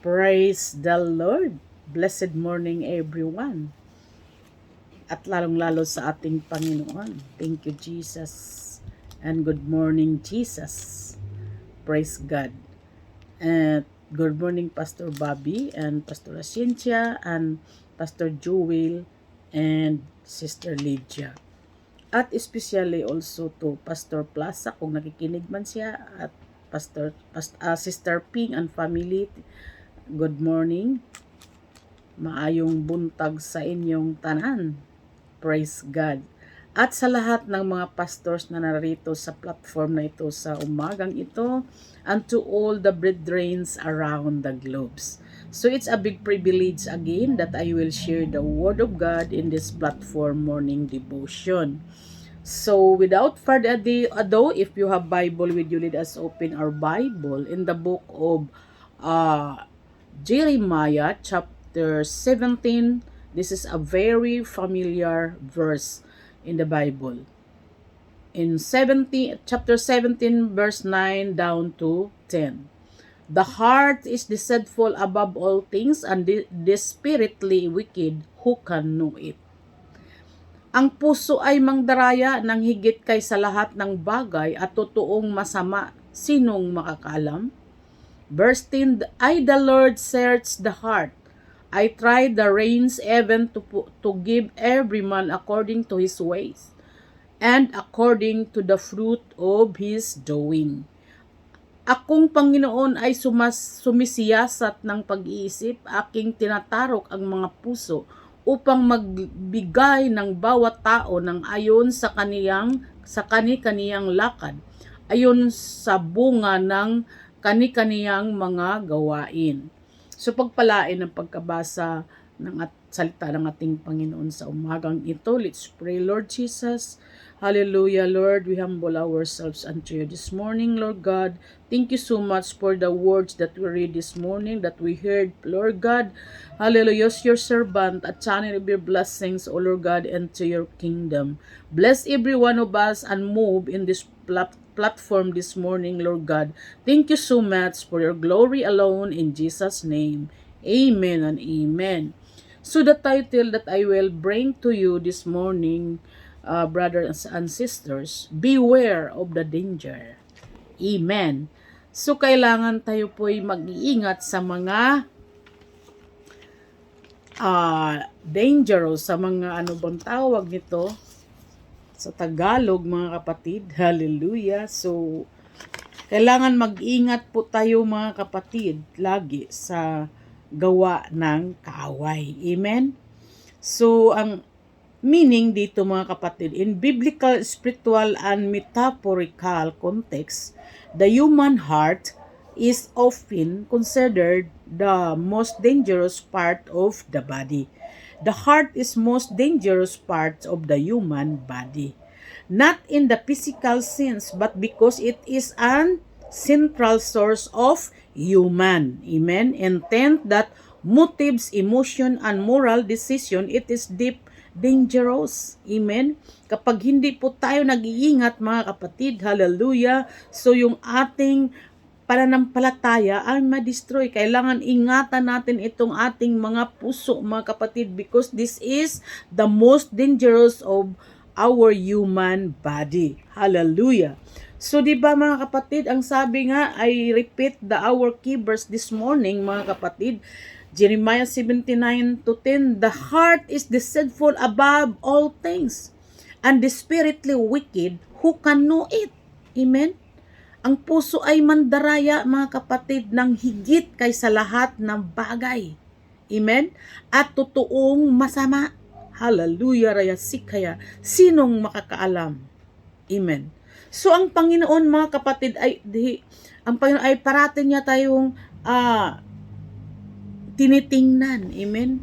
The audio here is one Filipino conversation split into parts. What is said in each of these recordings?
Praise the Lord. Blessed morning everyone. At lalong-lalo sa ating Panginoon. Thank you Jesus. And good morning Jesus. Praise God. And good morning Pastor Bobby and Pastor Cynthia and Pastor Jewel and Sister Lydia. At especially also to Pastor Plaza kung nakikinig man siya at Sister Ping and family. Good morning. Maayong buntag sa inyong tanan. Praise God. At sa lahat ng mga pastors na narito sa platform na ito sa umagang ito, and to all the brethren around the globes. So it's a big privilege again that I will share the Word of God in this platform morning devotion. So without further ado, if you have Bible with you, let us open our Bible in the book of Jeremiah chapter 17. This is a very familiar verse in the Bible. In chapter 17 verse 9 down to 10. The heart is deceitful above all things and desperately wicked, who can know it? Ang puso ay mangdaraya ng higit kaysa lahat ng bagay at totoong masama, sinong makakaalam? Verse 10, I the Lord search the heart. I try the reins even to give every man according to his ways, and according to the fruit of his doing. Akong Panginoon ay sumisiyasat ng pag-iisip, aking tinatarok ang mga puso upang magbigay ng bawat tao ng ayon sa kani-kaniyang lakad, ayon sa bunga ng kani-kaniyang mga gawain. So pagpalain ng pagkabasa ng salita ng ating Panginoon sa umagang ito. Let's pray. Lord Jesus, hallelujah, Lord, we humble ourselves unto you this morning, Lord God. Thank you so much for the words that we read this morning, that we heard, Lord God. Hallelujah, your servant, a channel of your blessings, O Lord God, into your kingdom. Bless every one of us and move in this platform this morning, Lord God. Thank you so much for your glory alone in Jesus' name. Amen and amen. So the title that I will bring to you this morning, brothers and sisters, beware of the danger. Amen. So kailangan tayo po'y mag-iingat sa mga dangerous, sa mga ano bang tawag nito sa Tagalog, mga kapatid. Hallelujah. So kailangan mag-ingat po tayo, mga kapatid, lagi sa gawa ng kaaway. Amen? So, ang meaning dito, mga kapatid, in biblical, spiritual, and metaphorical context, the human heart is often considered the most dangerous part of the body. The heart is most dangerous part of the human body. Not in the physical sense, but because it is an central source of human, amen, intent, that motives, emotion, and moral decision. It is deep dangerous, amen. Kapag hindi po tayo nag-iingat, mga kapatid, hallelujah, so yung ating pananampalataya ay ma-destroy. Kailangan ingatan natin itong ating mga puso, mga kapatid, because this is the most dangerous of our human body. Hallelujah. So, di ba, mga kapatid, ang sabi nga, I repeat our key verse this morning, mga kapatid, Jeremiah 17:9-10, the heart is deceitful above all things, and desperately wicked, who can know it? Amen? Ang puso ay mandaraya, mga kapatid, ng higit kaysa lahat ng bagay. Amen? At totoong masama. Hallelujah, raya sikaya. Sinong makakaalam? Amen. So, ang Panginoon, mga kapatid, ang Panginoon ay parating niya tayong tinitingnan. Amen?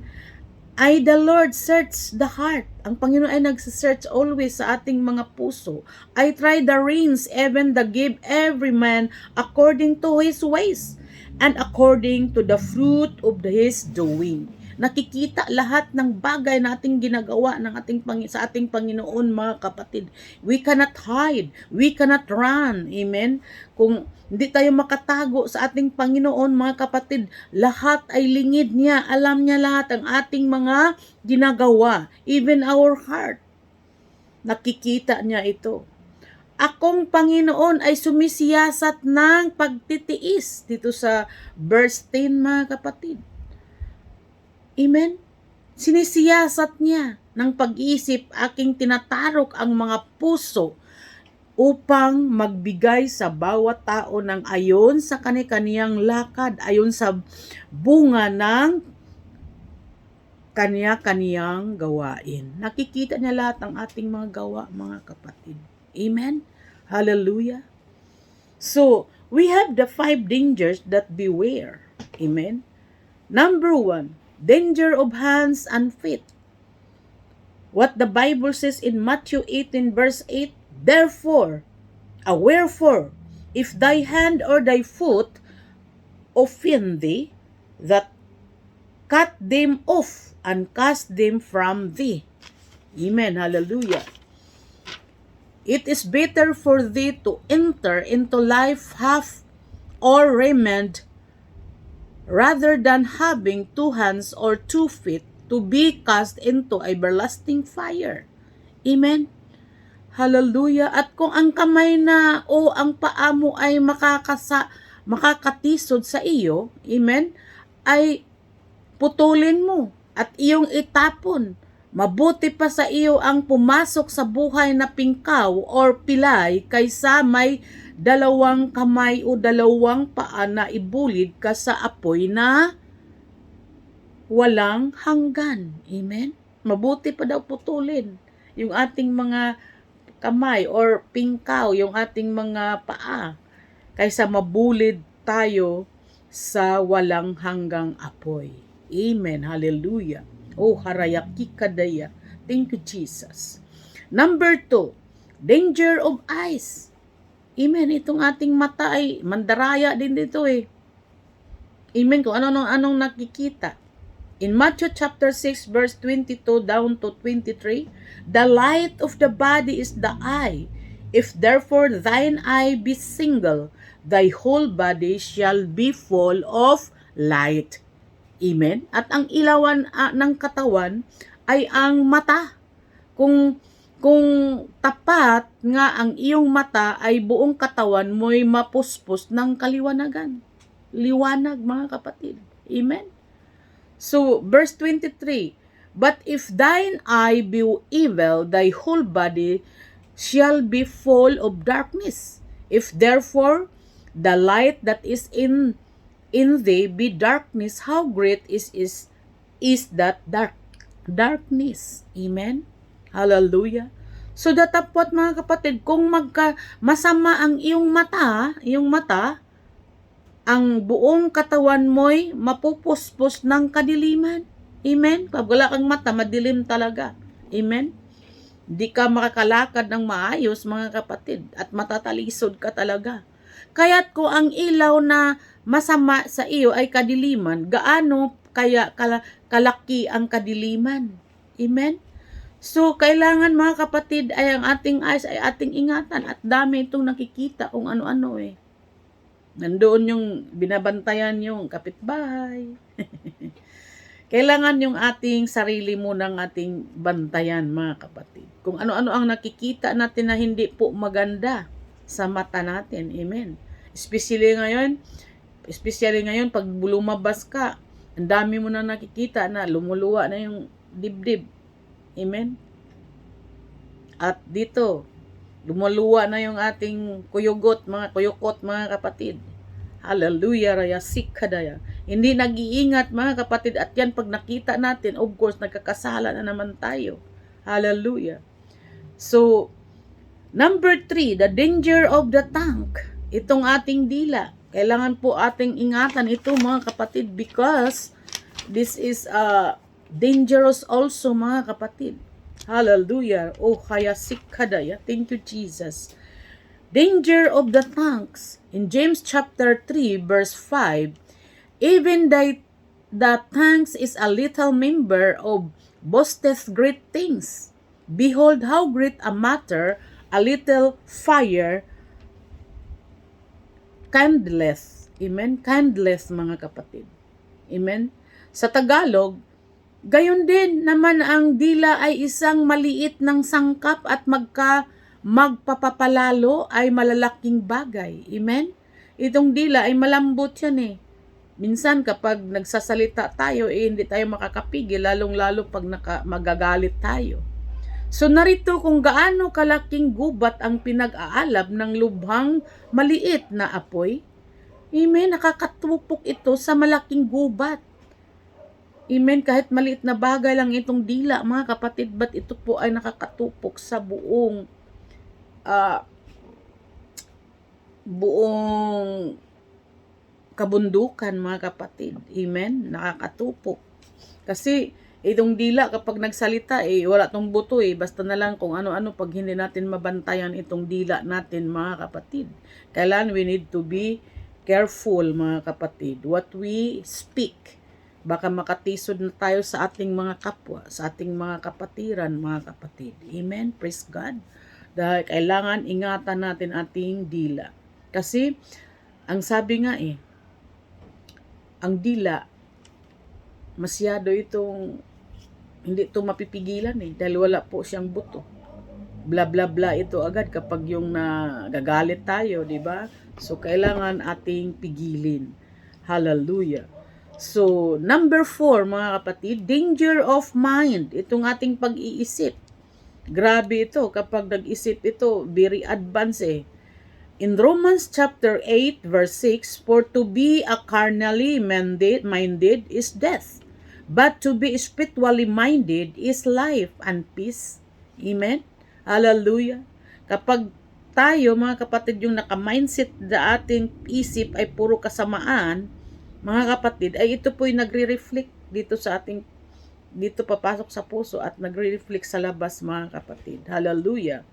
I, the Lord, search the heart. Ang Panginoon ay nagsisearch always sa ating mga puso. I try the reins, even the give every man according to his ways, and according to the fruit of his doing. nakikita lahat ng bagay na ating ginagawa sa ating Panginoon, mga kapatid. We cannot hide, we cannot run. Amen? Kung hindi tayo makatago sa ating Panginoon, mga kapatid, lahat ay lingid niya. Alam niya lahat ang ating mga ginagawa, even our heart. Nakikita niya ito. Akong Panginoon ay sumisiyasat ng pagtitiis. Dito sa verse 10, mga kapatid. Amen? Sinisiyasat niya ng pag-iisip, aking tinatarok ang mga puso upang magbigay sa bawat tao ng ayon sa kani-kaniyang lakad, ayon sa bunga ng kanya-kaniyang gawain. Nakikita niya lahat ng ating mga gawa, mga kapatid. Amen? Hallelujah. So, we have the 5 dangers that beware. Amen? Number 1, danger of hands and feet. What the Bible says in Matthew 18 verse 8, therefore, wherefore, if thy hand or thy foot offend thee, that cut them off and cast them from thee. Amen. Hallelujah. It is better for thee to enter into life half or remand rather than having 2 hands or 2 feet to be cast into everlasting fire. Amen. Hallelujah. At kung ang kamay na o ang paa mo ay makakatisod sa iyo, amen, ay putulin mo at iyong itapon. Mabuti pa sa iyo ang pumasok sa buhay na pingkaw or pilay kaysa may 2 kamay o 2 paa na ibulid ka sa apoy na walang hanggan. Amen? Mabuti pa daw putulin yung ating mga kamay or pingkaw, yung ating mga paa, kaysa mabulid tayo sa walang hanggang apoy. Amen. Hallelujah. Oh, harayaki kadaya. Thank you, Jesus. Number 2, danger of eyes. Amen. Itong ating mata ay mandaraya din dito eh. Amen. Kung anong nakikita. In Matthew chapter 6 verse 22 down to 23, the light of the body is the eye. If therefore thine eye be single, thy whole body shall be full of light. Amen? At ang ilawan ng katawan ay ang mata. Kung tapat nga ang iyong mata, ay buong katawan mo'y mapuspos ng kaliwanagan. Liwanag, mga kapatid. Amen? So, verse 23, but if thine eye be evil, thy whole body shall be full of darkness. If therefore the light that is in thee be darkness, how great is that darkness. Amen? Hallelujah. So datapot, mga kapatid, kung masama ang iyong mata, ang buong katawan mo'y mapupuspos ng kadiliman. Amen? Pag wala kang mata, madilim talaga. Amen? Di ka makakalakad ng maayos, mga kapatid, at matatalisod ka talaga. Kaya't kung ang ilaw na masama sa iyo ay kadiliman, gaano kaya kalaki ang kadiliman? Amen? So, kailangan, mga kapatid, ay ang ating eyes ay ating ingatan, at dami itong nakikita kung ano-ano eh. Nandoon yung binabantayan yung kapitbahay. Kailangan yung ating sarili munang ating bantayan, mga kapatid. Kung ano-ano ang nakikita natin na hindi po maganda sa mata natin. Amen. Especially ngayon, pag lumabas ka, ang dami mo na nakikita na lumuluwa na yung dibdib. Amen. At dito, lumuluwa na yung ating kuyukot, mga kapatid. Hallelujah, raya sikadaya. Hindi nag-iingat, mga kapatid, at yan pag nakita natin, of course, nagkakasala na naman tayo. Hallelujah. So, number 3, the danger of the tongue. Itong ating dila. Kailangan po ating ingatan ito, mga kapatid, because this is dangerous also, mga kapatid. Hallelujah. Oh, kaya sikadaya. Thank you, Jesus. Danger of the tongues. In James chapter 3 verse 5, even thy the tongue is a little member of boasteth great things. Behold how great a matter a little fire kindleth. Amen? Kindleth, mga kapatid. Amen? Sa Tagalog, gayon din naman ang dila ay isang maliit ng sangkap at magpapapalalo ay malalaking bagay. Amen? Itong dila ay malambot yan eh. Minsan kapag nagsasalita tayo, hindi tayo makakapigil, lalong-lalo pag magagalit tayo. So narito kung gaano kalaking gubat ang pinag-aalab ng lubhang maliit na apoy. Amen, nakakatupok ito sa malaking gubat. Amen, kahit maliit na bagay lang itong dila, mga kapatid, but ito po ay nakakatupok sa buong kabundukan, mga kapatid. Amen, nakakatupok. Kasi itong dila kapag nagsalita wala tong buto basta na lang kung ano-ano pag hindi natin mabantayan itong dila natin, mga kapatid. Kailangan we need to be careful, mga kapatid, what we speak. Baka makatisod na tayo sa ating mga kapwa, sa ating mga kapatiran, mga kapatid. Amen, praise God. Dahil kailangan ingatan natin ating dila. Kasi ang sabi nga ang dila masyado itong hindi ito mapipigilan dahil wala po siyang buto. Bla bla bla ito agad kapag yung nagagalit tayo, di ba? So kailangan ating pigilin. Hallelujah. So number 4, mga kapatid, danger of mind. Itong ating pag-iisip. Grabe ito kapag nag-isip ito, very advanced In Romans chapter 8 verse 6, for to be a carnally minded is death, but to be spiritually minded is life and peace. Amen? Hallelujah. Kapag tayo, mga kapatid, yung naka-mindset na ating isip ay puro kasamaan, mga kapatid, ay ito po'y nagre-reflect dito sa ating, dito papasok sa puso at nagre-reflect sa labas, mga kapatid. Hallelujah.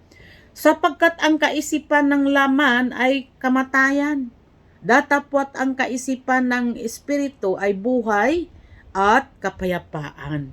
Sapagkat ang kaisipan ng laman ay kamatayan, datapwat ang kaisipan ng espiritu ay buhay at kapayapaan.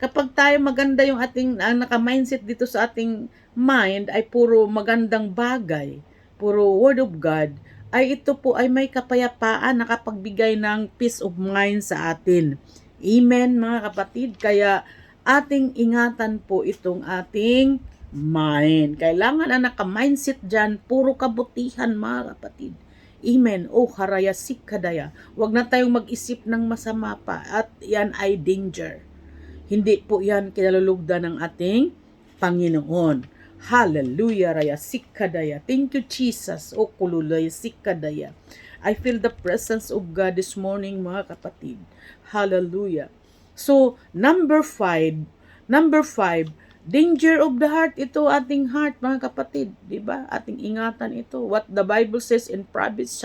Kapag tayo maganda yung ating naka-mindset dito sa ating mind ay puro magandang bagay, puro word of God, ay ito po ay may kapayapaan, nakapagbigay ng peace of mind sa atin. Amen, mga kapatid. Kaya ating ingatan po itong ating mind. Kailangan na naka-mindset dyan, puro kabutihan, mga kapatid. Amen. O haraya sikadaya. Huwag na tayong mag-isip ng masama pa at yan ay danger. Hindi po yan kinalulugdan ng ating Panginoon. Hallelujah, raya sikadaya. Thank you, Jesus. O kululay sikadaya. I feel the presence of God this morning, mga kapatid. Hallelujah. So, number 5, danger of the heart, ito ating heart, mga kapatid, di ba? Ating ingatan ito. What the Bible says in Proverbs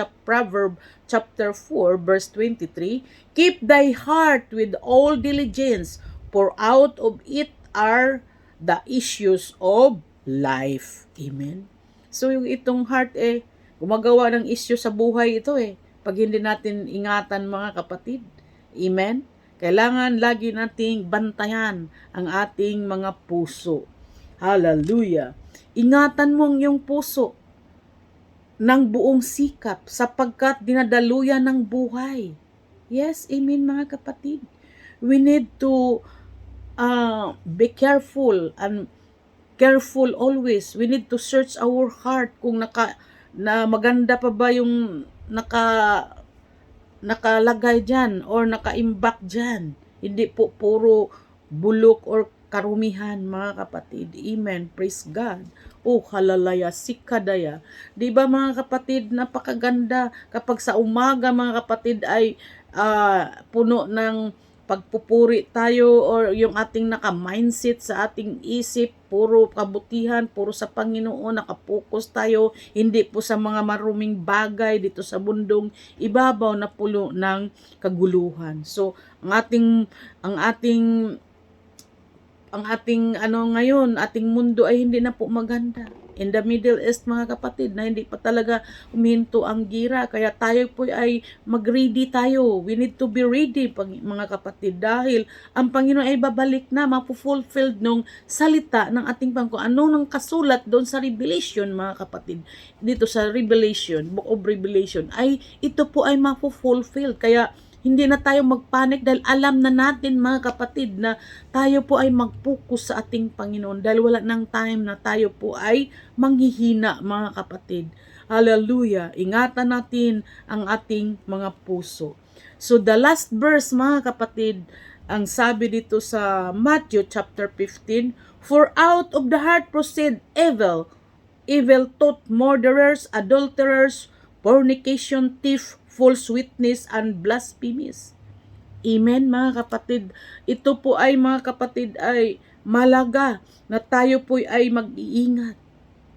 chapter 4 verse 23, keep thy heart with all diligence, for out of it are the issues of life. Amen. So yung itong heart gumagawa ng issue sa buhay ito pag hindi natin ingatan, mga kapatid. Amen. Kailangan lagi nating bantayan ang ating mga puso. Hallelujah. Ingatan mo ang iyong puso ng buong sikap sapagkat dinadaluyan ng buhay. Yes, amen, mga kapatid. We need to be careful and careful always. We need to search our heart kung na maganda pa ba yung nakalagay dyan or nakaimbak dyan. Hindi po puro bulok or karumihan, mga kapatid. Amen. Praise God. Oh, halalaya, sikadaya. Diba, mga kapatid, napakaganda kapag sa umaga, mga kapatid, ay puno ng pagpupuri tayo or yung ating naka-mindset sa ating isip, puro kabutihan, puro sa Panginoon, nakapokus tayo, hindi po sa mga maruming bagay dito sa bundong ibabaw na pulo ng kaguluhan. So, ang ating ang ating ngayon, ating mundo ay hindi na po maganda. In the Middle East, mga kapatid, na hindi pa talaga huminto ang gira. Kaya tayo po ay mag-ready tayo. We need to be ready, mga kapatid. Dahil ang Panginoon ay babalik na, mapufulfilled nung salita ng ating Panginoon. Ano nang kasulat doon sa Revelation, mga kapatid. Dito sa Revelation, Book of Revelation, ay ito po ay mapufulfilled. Kaya hindi na tayo magpanik dahil alam na natin, mga kapatid, na tayo po ay mag-focus sa ating Panginoon dahil wala nang time na tayo po ay manghihina, mga kapatid. Hallelujah! Ingatan natin ang ating mga puso. So the last verse, mga kapatid, ang sabi dito sa Matthew chapter 15, "For out of the heart proceed evil thought, murderers, adulterers, fornication, thief, false witness, and blasphemies." Amen, mga kapatid. Ito po ay, mga kapatid, ay malaga na tayo po ay mag-iingat.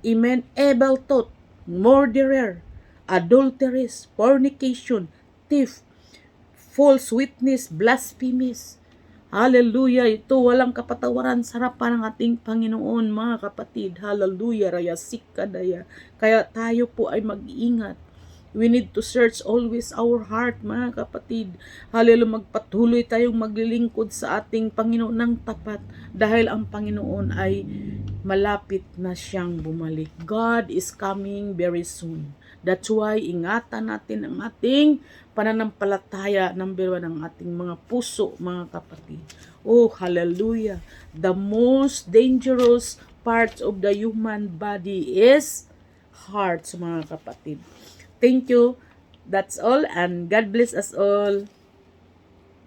Amen. Evil thought, murderer, adulteress, fornication, thief, false witness, blasphemies. Hallelujah. Ito walang kapatawaran sa harapan ng ating Panginoon, mga kapatid. Hallelujah. Raya sikadaya. Kaya tayo po ay mag-iingat. We need to search always our heart, mga kapatid. Hallelujah, magpatuloy tayong maglilingkod sa ating Panginoon ng tapat dahil ang Panginoon ay malapit na siyang bumalik. God is coming very soon. That's why ingatan natin ang ating pananampalataya, number 1, ng ating mga puso, mga kapatid. Oh, hallelujah. The most dangerous part of the human body is heart, mga kapatid. Thank you. That's all, and God bless us all.